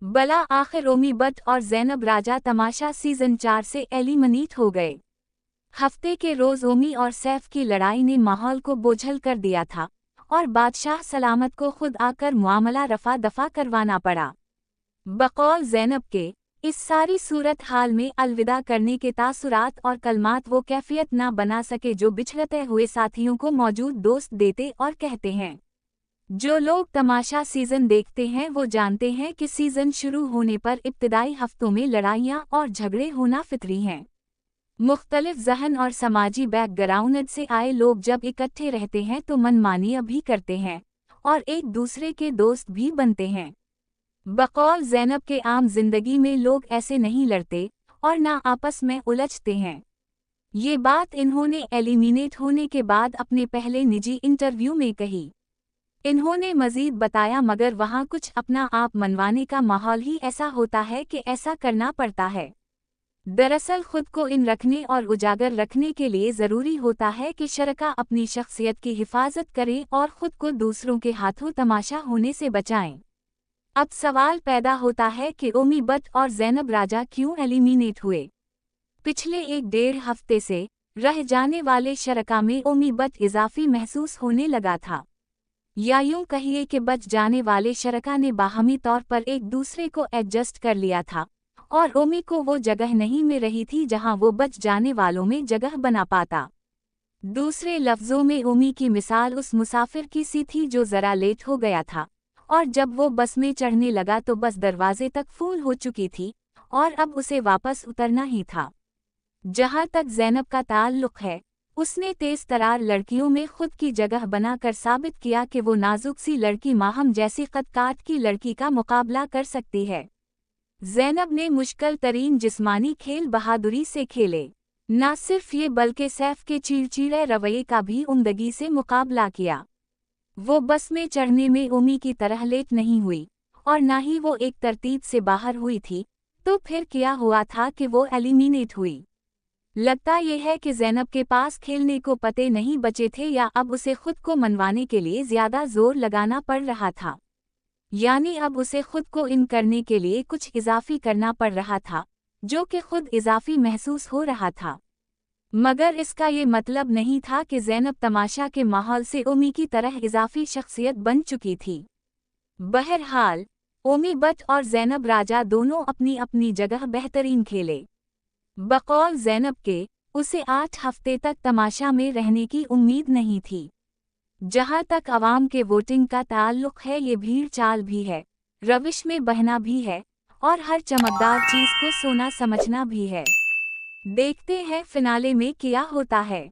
बला आखिर ओमी बट और ज़ैनब राजा तमाशा सीजन 4 से एलिमिनेट हो गए। हफ्ते के रोज ओमी और सैफ की लड़ाई ने माहौल को बोझल कर दिया था और बादशाह सलामत को खुद आकर मामला रफा दफा करवाना पड़ा। बकौल ज़ैनब के, इस सारी सूरत हाल में अलविदा करने के तासुरात और कलमात वो कैफियत ना बना सके जो बिछड़ते हुए साथियों को मौजूद दोस्त देते और कहते हैं। जो लोग तमाशा सीजन देखते हैं वो जानते हैं कि सीजन शुरू होने पर इब्तिदाई हफ्तों में लड़ाइयाँ और झगड़े होना फितरी हैं। मुख्तलिफ ज़हन और समाजी बैकग्राउंड से आए लोग जब इकट्ठे रहते हैं तो मनमानी भी करते हैं और एक दूसरे के दोस्त भी बनते हैं। बकौल ज़ैनब के आम जिंदगी में लोग ऐसे नहीं लड़ते और ना आपस में उलझते हैं। ये बात इन्होंने एलिमिनेट होने के बाद अपने पहले निजी इंटरव्यू में कही। इन्होंने मजीद बताया, मगर वहाँ कुछ अपना आप मनवाने का माहौल ही ऐसा होता है कि ऐसा करना पड़ता है। दरअसल खुद को इन रखने और उजागर रखने के लिए ज़रूरी होता है कि शरका अपनी शख्सियत की हिफाजत करें और ख़ुद को दूसरों के हाथों तमाशा होने से बचाएं। अब सवाल पैदा होता है कि ओमी बट और ज़ैनब राजा क्यों एलिमिनेट हुए। पिछले 1-1.5 हफ्ते से रह जाने वाले शरका में ओमी बट इजाफी महसूस होने लगा था, या यूं कहिए कि बच जाने वाले शरका ने बाहमी तौर पर एक दूसरे को एडजस्ट कर लिया था और ओमी को वो जगह नहीं मिल रही थी जहां वो बच जाने वालों में जगह बना पाता। दूसरे लफ्ज़ों में ओमी की मिसाल उस मुसाफिर की सी थी जो ज़रा लेट हो गया था और जब वो बस में चढ़ने लगा तो बस दरवाजे तक फुल हो चुकी थी और अब उसे वापस उतरना ही था। जहां तक ज़ैनब का ताल्लुक़ है, उसने तेज तरार लड़कियों में खुद की जगह बनाकर साबित किया कि वो नाजुक सी लड़की माहम जैसी कद-काट की लड़की का मुकाबला कर सकती है। ज़ैनब ने मुश्किल तरीन जिस्मानी खेल बहादुरी से खेले। न सिर्फ ये बल्कि सैफ के चिड़चिड़े रवैये का भी उम्दगी से मुकाबला किया। वो बस में चढ़ने में ओमी की तरह लेट नहीं हुई और न ही वो एक तरतीब से बाहर हुई थी। तो फिर क्या हुआ था कि वो एलिमिनेट हुई। लगता यह है कि ज़ैनब के पास खेलने को पते नहीं बचे थे या अब उसे खुद को मनवाने के लिए ज़्यादा जोर लगाना पड़ रहा था, यानी अब उसे खुद को इन करने के लिए कुछ इजाफी करना पड़ रहा था जो कि खुद इजाफी महसूस हो रहा था। मगर इसका ये मतलब नहीं था कि ज़ैनब तमाशा के माहौल से ओमी की तरह इजाफी शख्सियत बन चुकी थी। बहरहाल ओमी बट और ज़ैनब राजा दोनों अपनी अपनी जगह बेहतरीन खेले। बकौल ज़ैनब के, उसे 8 हफ्ते तक तमाशा में रहने की उम्मीद नहीं थी। जहां तक अवाम के वोटिंग का ताल्लुक़ है, ये भीड़ चाल भी है, रविश में बहना भी है और हर चमकदार चीज़ को सोना समझना भी है। देखते हैं फिनाले में क्या होता है।